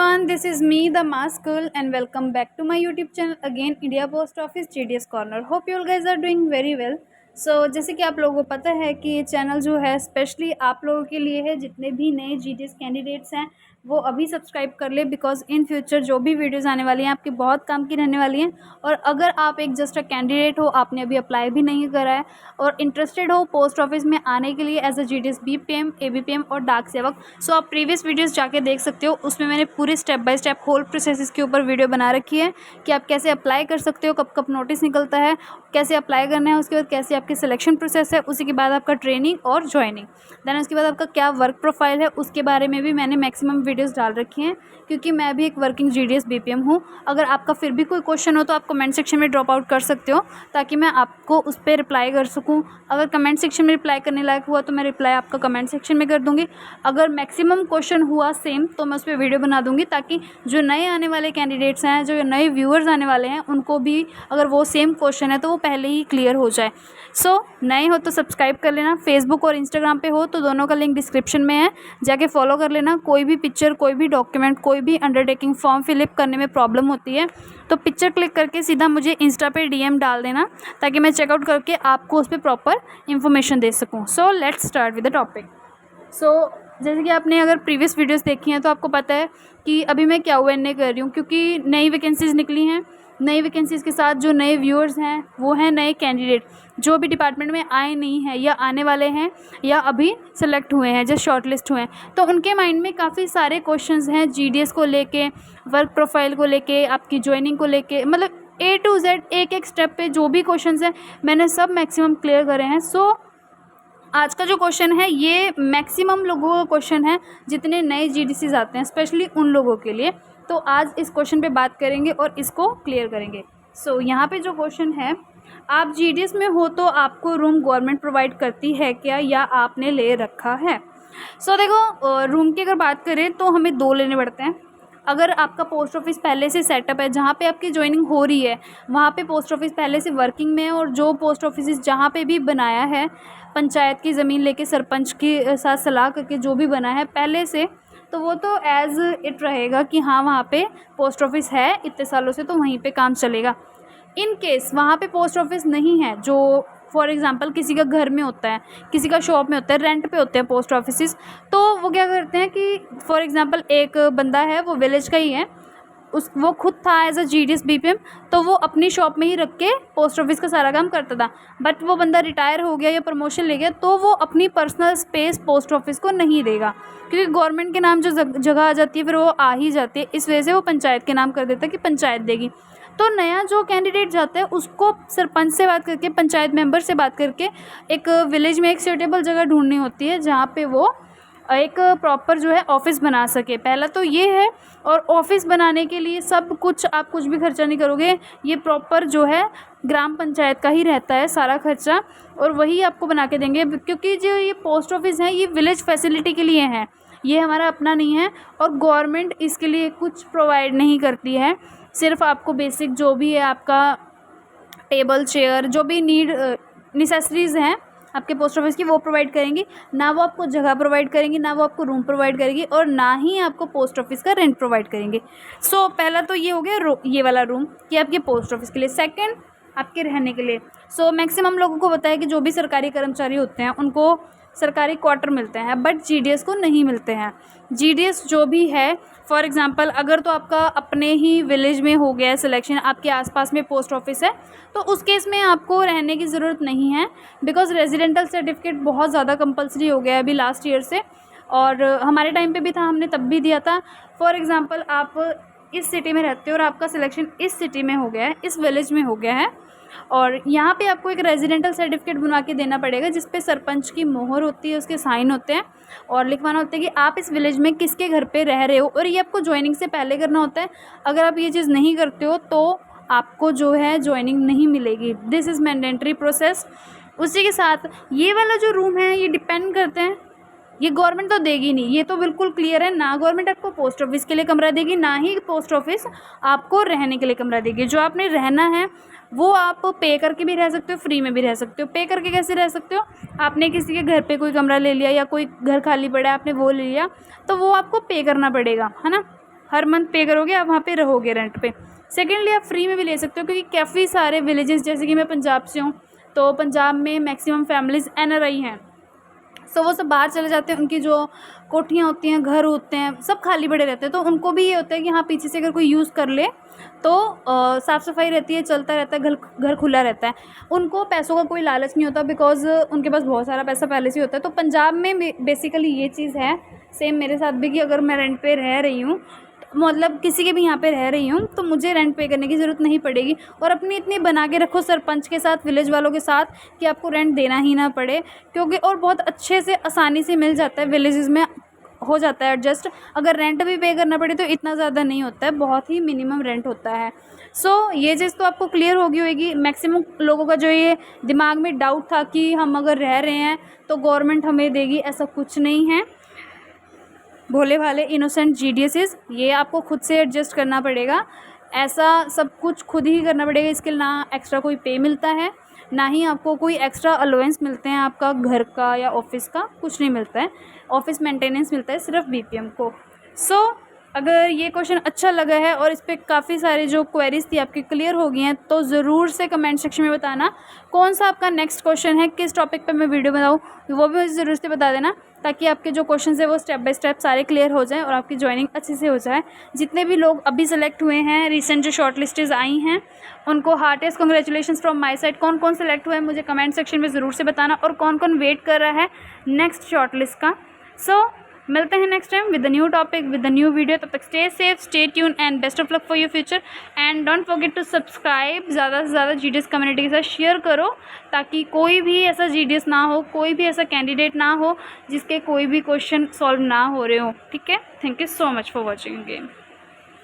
everyone, this is me, the Mask Girl, and welcome back to my YouTube channel again, India Post Office GDS Corner. Hope you all guys are doing very well. जैसे कि आप लोगों को पता है कि ये channel जो है स्पेशली आप लोगों के लिए है, जितने भी नए GDS कैंडिडेट्स हैं वो अभी सब्सक्राइब कर ले, बिकॉज इन फ्यूचर जो भी वीडियोस आने वाली हैं आपकी बहुत काम की रहने वाली हैं। और अगर आप एक जस्ट अ कैंडिडेट हो, आपने अभी अप्लाई भी नहीं करा है और इंटरेस्टेड हो पोस्ट ऑफिस में आने के लिए as a GDS BPM, ABPM और डाक सेवक, सो आप प्रीवियस वीडियोस जाके देख सकते हो। उसमें मैंने पूरे step by step whole process के ऊपर वीडियो बना रखी है कि आप कैसे अप्लाई कर सकते हो, कब कब नोटिस निकलता है, कैसे अप्लाई करना है, उसके बाद कैसे आपकी सिलेक्शन प्रोसेस है, उसी के बाद आपका ट्रेनिंग और ज्वाइनिंग, देन उसके बाद आपका क्या वर्क प्रोफाइल है, उसके बारे में भी मैंने मैक्सिमम वीडियोस डाल रखी हैं, क्योंकि मैं भी एक वर्किंग GDS BPM हूँ। अगर आपका फिर भी कोई क्वेश्चन हो तो आप कमेंट सेक्शन में ड्रॉप आउट कर सकते हो, ताकि मैं आपको उस पर रिप्लाई कर सकूँ। अगर कमेंट सेक्शन में रिप्लाई करने लायक हुआ तो मैं रिप्लाई आपका कमेंट सेक्शन में कर दूँगी। अगर मैक्सिमम क्वेश्चन हुआ सेम तो मैं उस पर वीडियो बना दूँगी, ताकि जो नए आने वाले कैंडिडेट्स हैं, जो नए व्यूअर्स आने वाले हैं, उनको भी अगर वो सेम क्वेश्चन है तो वो पहले ही क्लियर हो जाए। नए हो तो सब्सक्राइब कर लेना। फेसबुक और इंस्टाग्राम पे हो तो दोनों का लिंक डिस्क्रिप्शन में है, जाके फॉलो कर लेना। कोई भी पिक्चर, कोई भी डॉक्यूमेंट, कोई भी अंडरटेकिंग फॉर्म फिलअप करने में प्रॉब्लम होती है तो पिक्चर क्लिक करके सीधा मुझे इंस्टा पे DM डाल देना, ताकि मैं चेकआउट करके आपको उस पर प्रॉपर इन्फॉर्मेशन दे सकूँ। Let's start with the topic. जैसे कि आपने अगर प्रीवियस वीडियोस देखी हैं तो आपको पता है कि अभी मैं क्या Q&A कर रही हूँ, क्योंकि नई वैकेंसीज़ निकली हैं। नई वैकेंसीज़ के साथ जो नए व्यूअर्स हैं वो हैं नए कैंडिडेट, जो भी डिपार्टमेंट में आए नहीं हैं या आने वाले हैं या अभी सेलेक्ट हुए हैं, जस्ट शॉर्टलिस्ट हुए हैं, तो उनके माइंड में काफ़ी सारे क्वेश्चंस हैं GDS को लेके, वर्क प्रोफाइल को लेके, आपकी ज्वाइनिंग को लेके, मतलब A to Z एक एक स्टेप पे जो भी क्वेश्चंस हैं मैंने सब मैक्सिमम क्लियर करे हैं। आज का जो क्वेश्चन है ये मैक्सिमम लोगों का क्वेश्चन है जितने नए GDCs आते हैं, स्पेशली उन लोगों के लिए। तो आज इस क्वेश्चन पे बात करेंगे और इसको क्लियर करेंगे। यहाँ पे जो क्वेश्चन है, आप GDS में हो तो आपको रूम गवर्नमेंट प्रोवाइड करती है क्या, या आपने ले रखा है? देखो, रूम की अगर बात करें तो हमें 2 लेने पड़ते हैं। अगर आपका पोस्ट ऑफिस पहले से सेटअप है, जहाँ पे आपकी ज्वाइनिंग हो रही है वहाँ पे पोस्ट ऑफिस पहले से वर्किंग में है, और जो पोस्ट ऑफिस जहाँ पे भी बनाया है पंचायत की ज़मीन लेके सरपंच के साथ सलाह करके जो भी बना है पहले से, तो वो तो एज़ इट रहेगा कि हाँ वहाँ पे पोस्ट ऑफिस है इतने सालों से, तो वहीं पे काम चलेगा। इन केस वहाँ पे पोस्ट ऑफिस नहीं है, जो फॉर एग्ज़ाम्पल किसी का घर में होता है, किसी का शॉप में होता है, रेंट पे होते हैं पोस्ट ऑफिस, तो वो क्या करते हैं कि फॉर एग्ज़ाम्पल एक बंदा है, वो विलेज का ही है, वो खुद था एज अ GDS BPM, तो वो अपनी शॉप में ही रख के पोस्ट ऑफिस का सारा काम करता था। बट वो बंदा रिटायर हो गया या प्रमोशन ले गया तो वो अपनी पर्सनल स्पेस पोस्ट ऑफिस को नहीं देगा, क्योंकि गवर्नमेंट के नाम जो जगह आ जाती है फिर वो आ ही जाती है, इस वजह से वो पंचायत के नाम कर देता है कि पंचायत देगी। तो नया जो कैंडिडेट जाता है उसको सरपंच से बात करके, पंचायत मेंबर से बात करके एक विलेज में एक सूटेबल जगह ढूंढनी होती है जहाँ पे वो एक प्रॉपर जो है ऑफिस बना सके। पहला तो ये है, और ऑफिस बनाने के लिए सब कुछ, आप कुछ भी खर्चा नहीं करोगे, ये प्रॉपर जो है ग्राम पंचायत का ही रहता है सारा खर्चा, और वही आपको बना के देंगे, क्योंकि जो ये पोस्ट ऑफिस है ये विलेज फैसिलिटी के लिए है, ये हमारा अपना नहीं है, और गवर्नमेंट इसके लिए कुछ प्रोवाइड नहीं करती है। सिर्फ आपको बेसिक जो भी है आपका टेबल, चेयर, जो भी नेसेसरीज़ हैं आपके पोस्ट ऑफिस की वो प्रोवाइड करेंगी, ना वो आपको जगह प्रोवाइड करेंगी, ना वो आपको रूम प्रोवाइड करेगी, और ना ही आपको पोस्ट ऑफिस का रेंट प्रोवाइड करेंगे। पहला तो ये हो गया ये वाला रूम कि आपके पोस्ट ऑफिस के लिए। सेकंड, आपके रहने के लिए। मैक्सिमम लोगों को पता है कि जो भी सरकारी कर्मचारी होते हैं उनको सरकारी क्वार्टर मिलते हैं, बट GDS को नहीं मिलते हैं। GDS जो भी है, फॉर एग्ज़ाम्पल अगर तो आपका अपने ही विलेज में हो गया है सिलेक्शन, आपके आसपास में पोस्ट ऑफिस है, तो उस केस में आपको रहने की ज़रूरत नहीं है, बिकॉज़ रेजिडेंटल सर्टिफिकेट बहुत ज़्यादा कंपलसरी हो गया है अभी लास्ट ईयर से, और हमारे टाइम पे भी था, हमने तब भी दिया था। फॉर एग्ज़ाम्पल आप इस सिटी में रहते हो और आपका सिलेक्शन इस सिटी में हो गया है, इस विलेज में हो गया है, और यहाँ पे आपको एक रेजिडेंटल सर्टिफिकेट बनवा के देना पड़ेगा, जिस पे सरपंच की मोहर होती है, उसके साइन होते हैं, और लिखवाना होता है कि आप इस विलेज में किसके घर पे रह रहे हो, और ये आपको ज्वाइनिंग से पहले करना होता है। अगर आप ये चीज़ नहीं करते हो तो आपको जो है ज्वाइनिंग नहीं मिलेगी। This is mandatory process. उसी के साथ ये वाला जो रूम है ये डिपेंड करते हैं, ये गवर्नमेंट तो देगी नहीं, ये तो बिल्कुल क्लियर है, ना गवर्नमेंट आपको पोस्ट ऑफिस के लिए कमरा देगी, ना ही पोस्ट ऑफिस आपको रहने के लिए कमरा देगी। जो आपने रहना है वो आप पे करके भी रह सकते हो, फ्री में भी रह सकते हो। पे करके कैसे रह सकते हो, आपने किसी के घर पे कोई कमरा ले लिया या कोई घर खाली पड़ा है आपने वो ले लिया, तो वो आपको पे करना पड़ेगा, है ना। हर मंथ पे करोगे, आप वहाँ पे रहोगे रेंट पे। सेकेंडली आप फ्री में भी ले सकते हो, क्योंकि काफ़ी सारे विलेजेस, जैसे कि मैं पंजाब से हूँ, तो पंजाब में मैक्सिमम फैमिलीज़ NRI हैं। सो वो सब बाहर चले जाते हैं, उनकी जो कोठियाँ होती हैं, घर होते हैं, सब खाली पड़े रहते हैं। तो उनको भी ये होता है कि हाँ, पीछे से अगर कोई यूज़ कर ले तो साफ़ सफाई रहती है, चलता रहता है, घर खुला रहता है। उनको पैसों का कोई लालच नहीं होता, बिकॉज़ उनके पास बहुत सारा पैसा पहले से होता है। तो पंजाब में बेसिकली ये चीज़ है, सेम मेरे साथ भी, कि अगर मैं रेंट पे रह रही हूँ, मतलब किसी के भी यहाँ पे रह रही हूँ, तो मुझे रेंट पे करने की ज़रूरत नहीं पड़ेगी। और अपनी इतनी बना के रखो सरपंच के साथ, विलेज वालों के साथ, कि आपको रेंट देना ही ना पड़े, क्योंकि और बहुत अच्छे से आसानी से मिल जाता है, विलेजेस में हो जाता है एडजस्ट। अगर रेंट भी पे करना पड़े तो इतना ज़्यादा नहीं होता है, बहुत ही मिनिमम रेंट होता है। सो ये चीज़ तो आपको क्लियर होगी होगी। मैक्सिमम लोगों का जो ये दिमाग में डाउट था कि हम अगर रह रहे हैं तो गवर्नमेंट हमें देगी, ऐसा कुछ नहीं है। भोले भाले इनोसेंट GDSs, ये आपको खुद से एडजस्ट करना पड़ेगा। ऐसा सब कुछ खुद ही करना पड़ेगा। इसके लिए ना एक्स्ट्रा कोई पे मिलता है, ना ही आपको कोई एक्स्ट्रा अलाउंस मिलते हैं, आपका घर का या ऑफिस का कुछ नहीं मिलता है। ऑफिस मेंटेनेंस मिलता है सिर्फ BPM को। सो अगर ये क्वेश्चन अच्छा लगा है और इस पर काफ़ी सारे जो क्वेरीज थी आपकी क्लियर हो गई हैं, तो ज़रूर से कमेंट सेक्शन में बताना कौन सा आपका नेक्स्ट क्वेश्चन है, किस टॉपिक पे मैं वीडियो बनाऊँ, वो भी मुझे ज़रूर से बता देना, ताकि आपके जो क्वेश्चन है वो स्टेप बाय स्टेप सारे क्लियर हो जाएं और आपकी ज्वाइनिंग अच्छे से हो जाए। जितने भी लोग अभी सेलेक्ट हुए हैं, रिसेंट जो शॉर्ट लिस्टेज आई हैं, उनको heartiest congratulation from my side. कौन कौन सेलेक्ट हुए हैं मुझे कमेंट सेक्शन में ज़रूर से बताना, और कौन कौन वेट कर रहा है नेक्स्ट शॉर्ट लिस्ट का। सो मिलते हैं next time with the new topic, with the new video. तब तक stay safe, stay tune and best of luck for your future. And don't forget to subscribe. ज़्यादा से ज़्यादा GDS कम्युनिटी के साथ शेयर करो, ताकि कोई भी ऐसा GDS ना हो, कोई भी ऐसा कैंडिडेट ना हो जिसके कोई भी क्वेश्चन सॉल्व ना हो रहे हो। ठीक है, thank you so much for watching game.